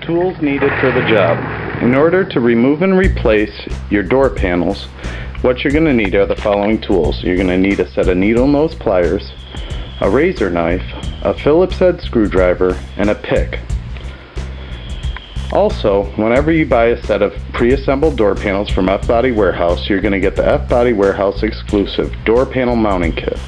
tools needed for the job. In order to remove and replace your door panels, what you're going to need are the following tools. You're going to need a set of needle nose pliers, a razor knife, a Phillips head screwdriver, and a pick. Also, whenever you buy a set of pre-assembled door panels from Fbodywarehouse, you're going to get the Fbodywarehouse exclusive door panel mounting kit.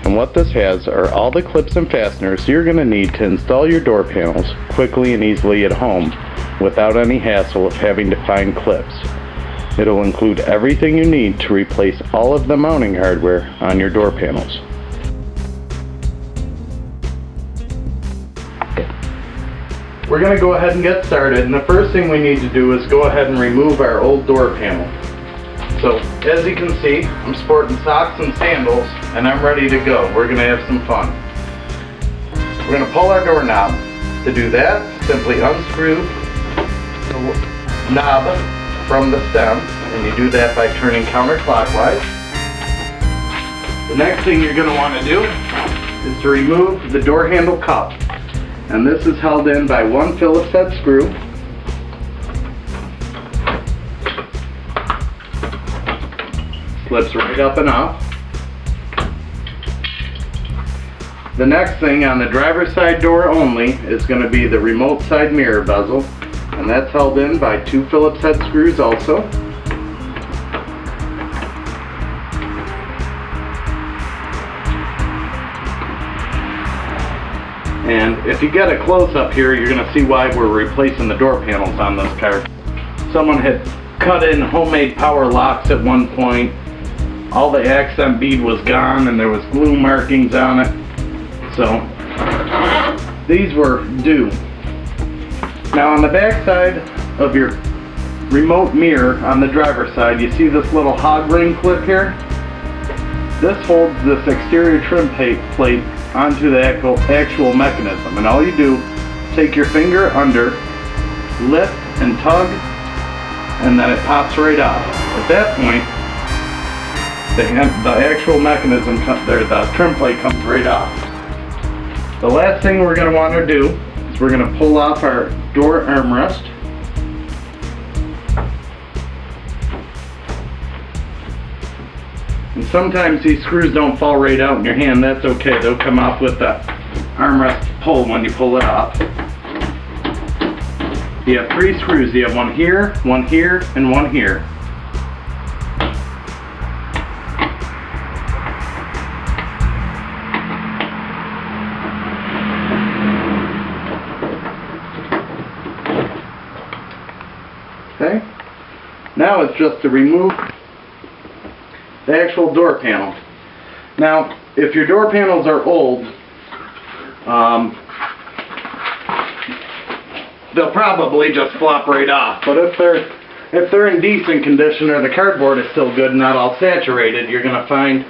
And what this has are all the clips and fasteners you're going to need to install your door panels quickly and easily at home without any hassle of having to find clips. It'll include everything you need to replace all of the mounting hardware on your door panels. We're going to go ahead and get started, and the first thing we need to do is go ahead and remove our old door panel. So, as you can see, I'm sporting socks and sandals, and I'm ready to go. We're going to have some fun. We're going to pull our doorknob. To do that, simply unscrew the knob from the stem, and you do that by turning counterclockwise. The next thing you're going to want to do is to remove the door handle cup. And this is held in by one Phillips head screw. Slips right up and off. The next thing on the driver's side door only is going to be the remote side mirror bezel, and that's held in by two Phillips head screws also. And if you get a close-up here, you're going to see why we're replacing the door panels on this car. Someone had cut in homemade power locks at one point. All the accent bead was gone and there was glue markings on it. So these were due. Now on the back side of your remote mirror on the driver's side, you see this little hog ring clip here? This holds this exterior trim plate onto the actual mechanism, and all you do, take your finger under, lift and tug, and then it pops right off. At that point, the actual mechanism, the trim plate comes right off. The last thing we're going to want to do is we're going to pull off our door armrest. And sometimes these screws don't fall right out in your hand. That's okay. They'll come off with the armrest pull when you pull it off. You have three screws. You have one here, and one here. Okay. Now it's just to remove the actual door panel. Now, if your door panels are old, they'll probably just flop right off. But if they're in decent condition or the cardboard is still good and not all saturated, you're going to find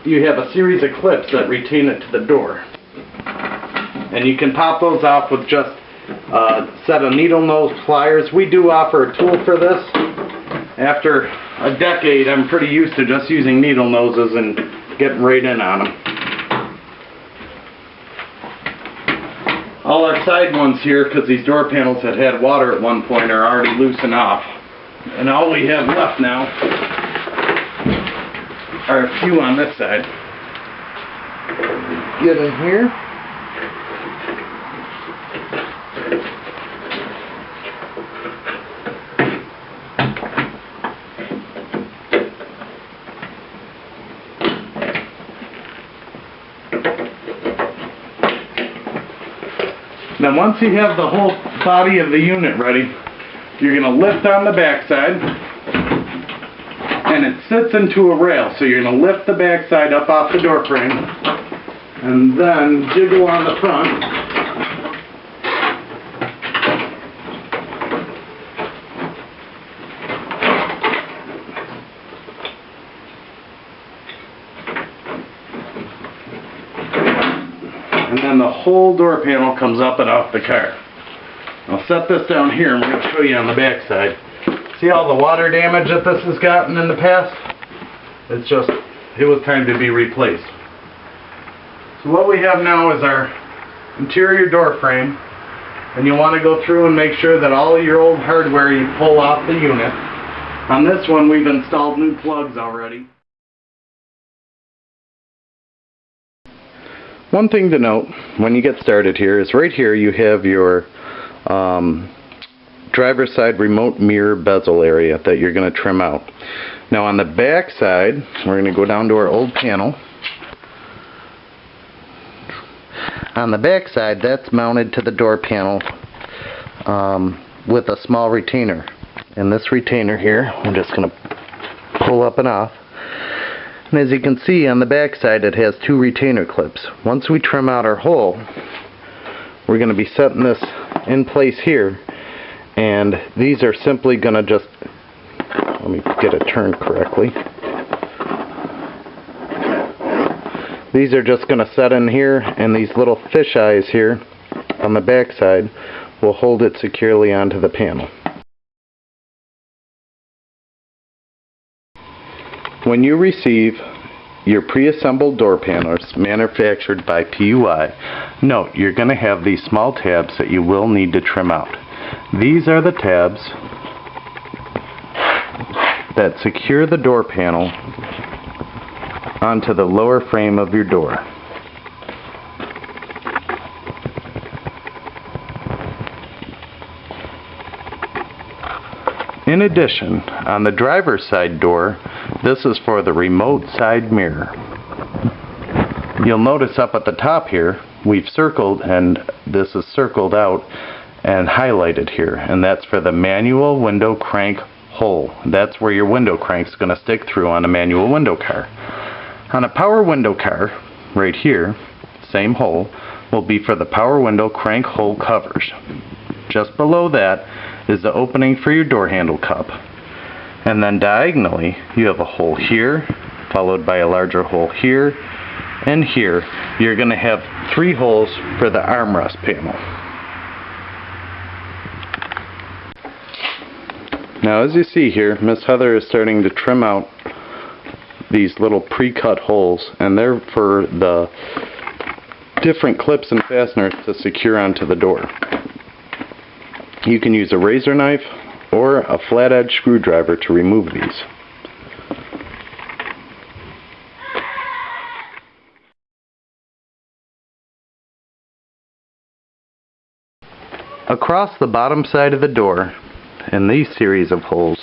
you have a series of clips that retain it to the door. And you can pop those off with just a set of needle nose pliers. We do offer a tool for this. After a decade, I'm pretty used to just using needle noses and getting right in on them. All our side ones here, because these door panels had had water at one point, are already loosened off. And all we have left now are a few on this side. Get in here. Now once you have the whole body of the unit ready, you're going to lift on the back side, and it sits into a rail, so you're going to lift the back side up off the door frame, and then jiggle on the front. And then the whole door panel comes up and off the car. I'll set this down here and we're going to show you on the back side. See all the water damage that this has gotten in the past? It was time to be replaced. So what we have now is our interior door frame. And you want to go through and make sure that all of your old hardware you pull off the unit. On this one, we've installed new plugs already. One thing to note when you get started here is right here you have your driver's side remote mirror bezel area that you're going to trim out. Now on the back side, we're going to go down to our old panel. On the back side, that's mounted to the door panel with a small retainer. And this retainer here, I'm just going to pull up and off. And as you can see on the back side, it has two retainer clips. Once we trim out our hole, we're going to be setting this in place here. And these are simply going to just, let me get it turned correctly. These are just going to set in here, and these little fish eyes here on the back side will hold it securely onto the panel. When you receive your pre-assembled door panels manufactured by PUI, note you're going to have these small tabs that you will need to trim out. These are the tabs that secure the door panel onto the lower frame of your door. In addition, on the driver's side door, this is for the remote side mirror. You'll notice up at the top here, we've circled, and this is circled out and highlighted here, and that's for the manual window crank hole. That's where your window crank's going to stick through on a manual window car. On a power window car, right here, same hole, will be for the power window crank hole covers. Just below that is the opening for your door handle cup. And then diagonally, you have a hole here, followed by a larger hole here, and here. You're going to have 3 holes for the armrest panel. Now as you see here, Miss Heather is starting to trim out these little pre-cut holes, and they're for the different clips and fasteners to secure onto the door. You can use a razor knife or a flat edge screwdriver to remove these. Across the bottom side of the door, in these series of holes,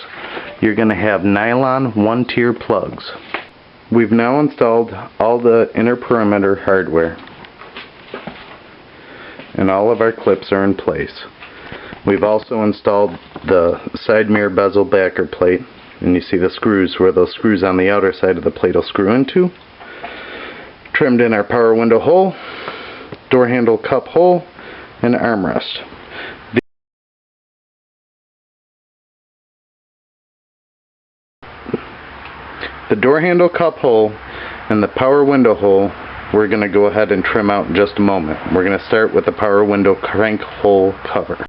you're going to have nylon 1-tier plugs. We've now installed all the inner perimeter hardware, and all of our clips are in place. We've also installed the side mirror bezel backer plate, and you see the screws where those screws on the outer side of the plate will screw into. Trimmed in our power window hole, door handle cup hole, and armrest. The door handle cup hole and the power window hole we're going to go ahead and trim out in just a moment. We're going to start with the power window crank hole cover.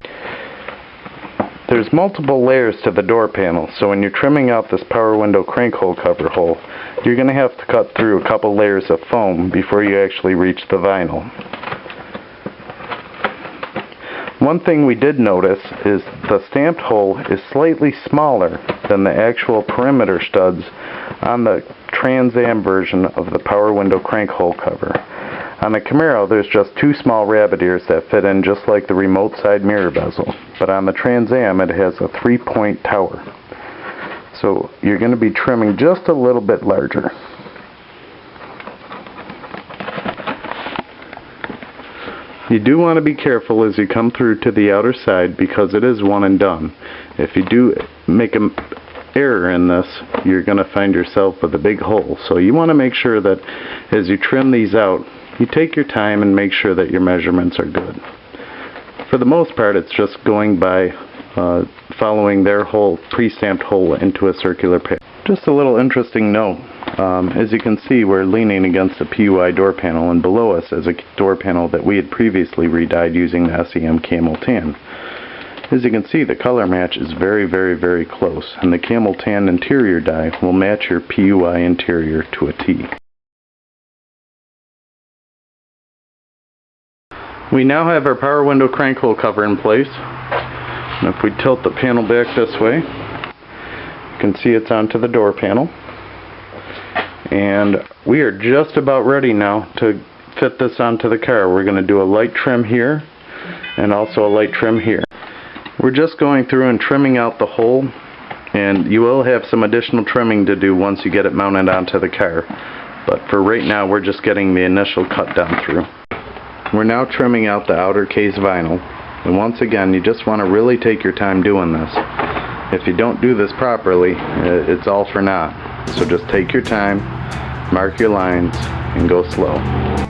There's multiple layers to the door panel, so when you're trimming out this power window crank hole cover hole, you're going to have to cut through a couple layers of foam before you actually reach the vinyl. One thing we did notice is the stamped hole is slightly smaller than the actual perimeter studs on the Trans Am version of the power window crank hole cover. On the Camaro, there's just 2 small rabbit ears that fit in just like the remote side mirror bezel, but on the Trans Am it has a 3-point tower. So you're going to be trimming just a little bit larger. You do want to be careful as you come through to the outer side because it is one and done. If you do make an error in this, you're going to find yourself with a big hole. So you want to make sure that as you trim these out, you take your time and make sure that your measurements are good. For the most part, it's just going by following their whole pre-stamped hole into a circular pattern. Just a little interesting note. As you can see, we're leaning against a PUI door panel, and below us is a door panel that we had previously redyed using the SEM Camel Tan. As you can see, the color match is very, very, very close, and the Camel Tan interior dye will match your PUI interior to a T. We now have our power window crank hole cover in place. And if we tilt the panel back this way, you can see it's onto the door panel. And we are just about ready now to fit this onto the car. We're going to do a light trim here and also a light trim here. We're just going through and trimming out the hole, and you will have some additional trimming to do once you get it mounted onto the car. But for right now, we're just getting the initial cut down through. We're now trimming out the outer case vinyl, and once again, you just want to really take your time doing this. If you don't do this properly, it's all for naught. So just take your time, mark your lines, and go slow.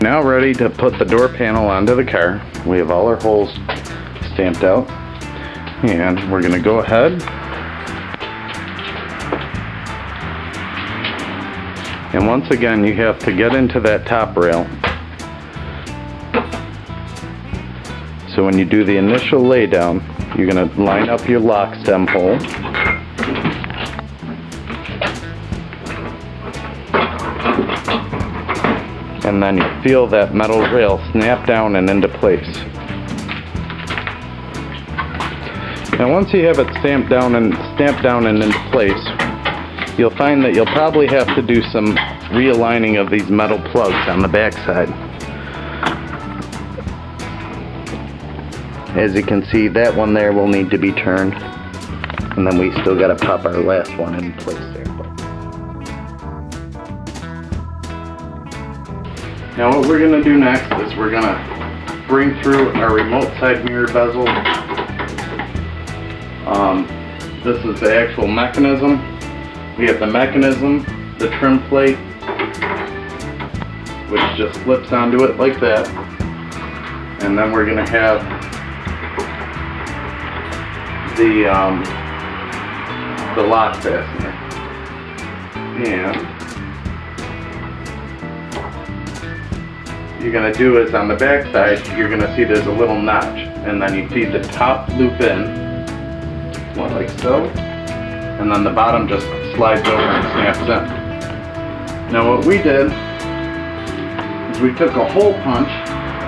Now ready to put the door panel onto the car. We have all our holes stamped out, and we're going to go ahead and once again, you have to get into that top rail. So when you do the initial laydown, you're going to line up your lock stem hole. And then you feel that metal rail snap down and into place. Now once you have it stamped down and into place, you'll find that you'll probably have to do some realigning of these metal plugs on the back side. As you can see, that one there will need to be turned, and then we still got to pop our last one in place there. Now what we're going to do next is we're going to bring through our remote side mirror bezel. This is the actual mechanism. We have the mechanism, the trim plate, which just flips onto it like that, and then we're going to have the lock fastener. And you're going to do is on the back side, you're going to see there's a little notch, and then you feed the top loop in, like so, and then the bottom just slides over and snaps in. Now what we did is we took a hole punch.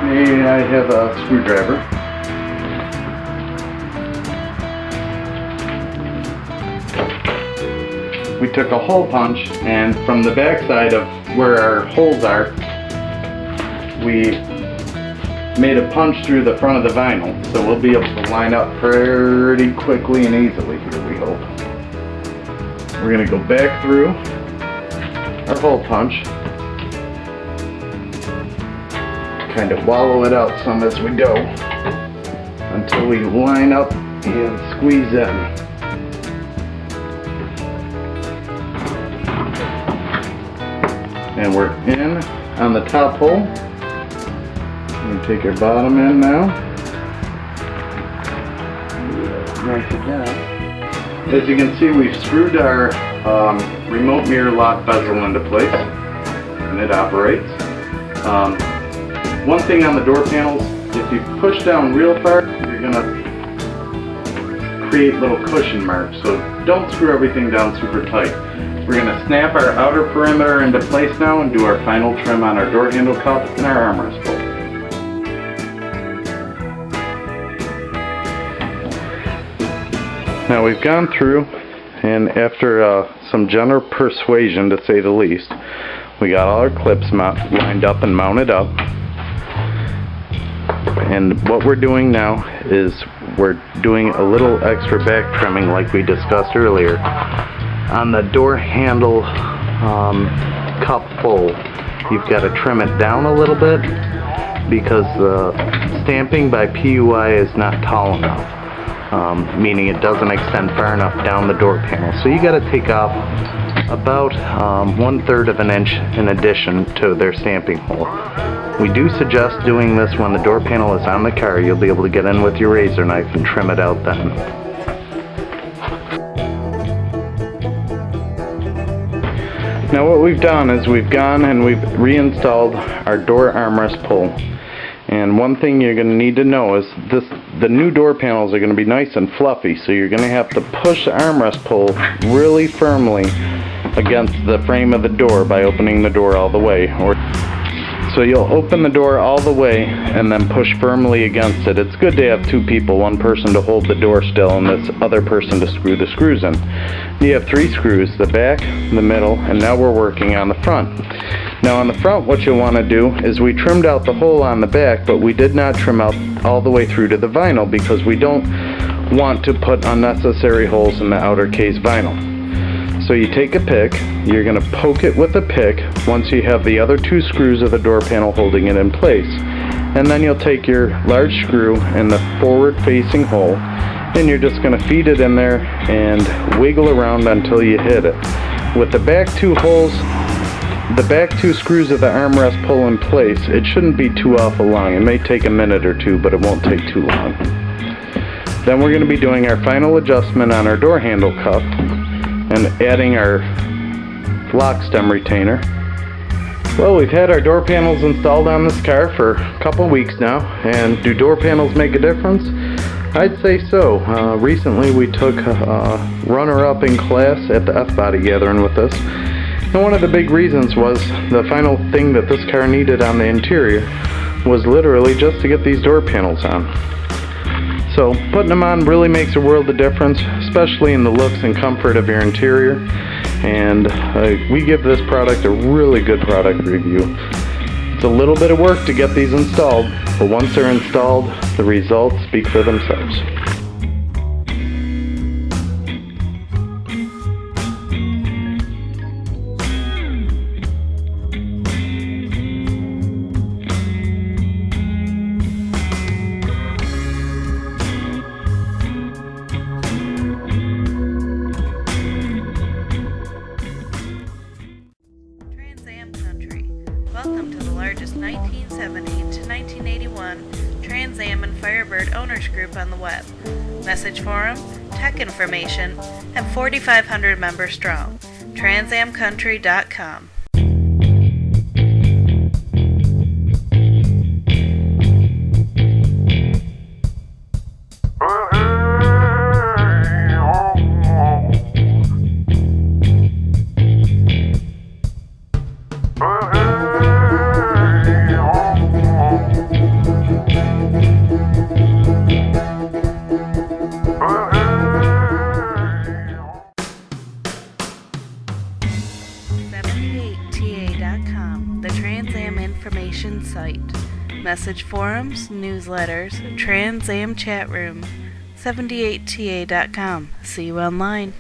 May I have a screwdriver? We took a hole punch, and from the back side of where our holes are, we made a punch through the front of the vinyl, so we'll be able to line up pretty quickly and easily here, we hope. We're going to go back through our hole punch, kind of wallow it out some as we go until we line up and squeeze in. And we're in on the top hole. We're going to take our bottom in now. Nice it down. As you can see, we've screwed our remote mirror lock bezel into place, and it operates. One thing on the door panels, if you push down real far, you're going to create little cushion marks, so don't screw everything down super tight. We're going to snap our outer perimeter into place now and do our final trim on our door handle cup and our armrest bolt. Now we've gone through, and after some gentle persuasion, to say the least, we got all our clips lined up and mounted up. And what we're doing now is we're doing a little extra back trimming like we discussed earlier. On the door handle cup hole, you've got to trim it down a little bit because the stamping by PUI is not tall enough, meaning it doesn't extend far enough down the door panel. So you got to take off about 1/3 of an inch in addition to their stamping hole. We do suggest doing this when the door panel is on the car. You'll be able to get in with your razor knife and trim it out then. Now what we've done is we've gone and we've reinstalled our door armrest pull. And one thing you're going to need to know is the new door panels are going to be nice and fluffy, so you're going to have to push the armrest pull really firmly against the frame of the door by opening the door all the way. So you'll open the door all the way and then push firmly against it. It's good to have two people, one person to hold the door still and this other person to screw the screws in. You have 3 screws, the back, the middle, and now we're working on the front. Now on the front, what you'll want to do is we trimmed out the hole on the back, but we did not trim out all the way through to the vinyl because we don't want to put unnecessary holes in the outer case vinyl. So you take a pick, you're going to poke it with a pick once you have the other 2 screws of the door panel holding it in place. And then you'll take your large screw in the forward facing hole and you're just going to feed it in there and wiggle around until you hit it. With the back 2 holes, the back 2 screws of the armrest pull in place, it shouldn't be too awful long. It may take a minute or 2, but it won't take too long. Then we're going to be doing our final adjustment on our door handle cup and adding our lock stem retainer. Well, we've had our door panels installed on this car for a couple weeks now, and do door panels make a difference? I'd say so. Recently we took a runner-up in class at the F-Body gathering with us, and one of the big reasons was the final thing that this car needed on the interior was literally just to get these door panels on. So putting them on really makes a world of difference, especially in the looks and comfort of your interior. And we give this product a really good product review. It's a little bit of work to get these installed, but once they're installed, the results speak for themselves. Welcome to the largest 1970 to 1981 Trans Am and Firebird owners group on the web. Message forum, tech information, and 4,500 members strong. transamcountry.com. Wtach.com, the Trans Am information site. Message forums, newsletters, Trans Am chat room. 78ta.com. See you online.